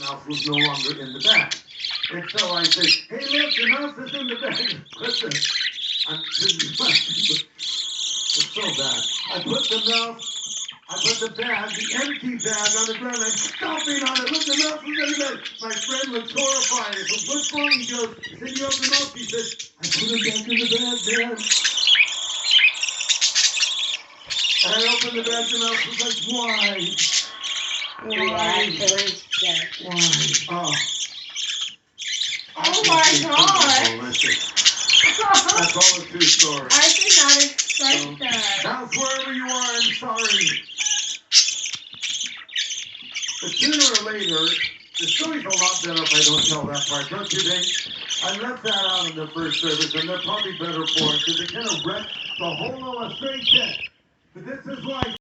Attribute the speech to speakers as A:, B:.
A: mouse was no longer in the bag. And so I said, hey, look, the mouse is in the bag. Listen, it's so bad. I put the bag, the empty bag on the ground. I'm stomping on it. Look, the mouse is in the bag. My friend looked horrified. I said, what's wrong? He goes, I said, you have the mouse? He said, I put him back in the bag, Dad. And I opened the bag, the mouse was like, why? Why?
B: Oh my God!
A: That's all a true story.
B: I did not expect that.
A: Mouse, wherever you are, I'm sorry. But sooner or later, the story's a lot better if I don't tell that part, don't you think? I left that out in the first service, and they're probably better for it, because it kind of wrecks the whole illustration. But this is life.